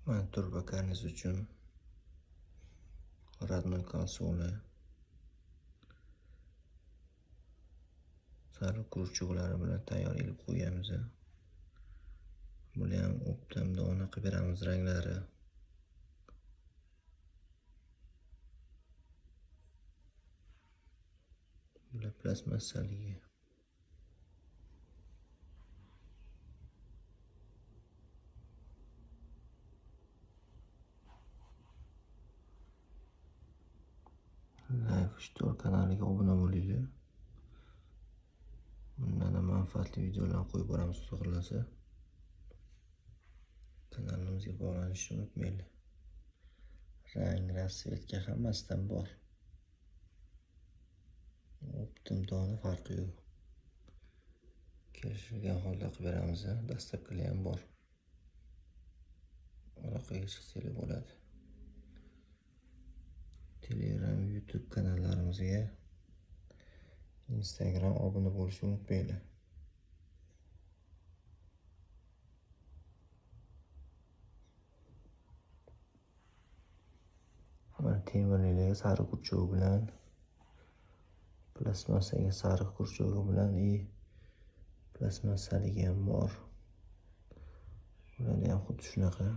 Mana turbakarniz uchun родной konsoli, sariq kurchuklari bilan tayyor ilib qo'yganmiz. Buni ham optim dona qilib beramiz ranglari. Bular plastmassaligi. Life Store kanaliga obuna bo'linglar. Bundan manfaatli videolar qo'yib boramiz, xudo xohlasa. Kanalimizga bog'lanishni unutmanglar. Rang, rasvetka hammasidan bor. Optim dona farqi yo'q. Kelishilgan holda qilib beramiz. Dastavkali ham bor. Aloqaga chiqsanglar bo'ladi. Telegram, YouTube kanallarimizga, Instagram obuna bo'lishni unutmanglar. Mana temirlilarga sariq kurchugi bilan, plastmassaga sariq kurchugi bilan plastmassaligi ham bor. Bularda ham xuddi shunaqa.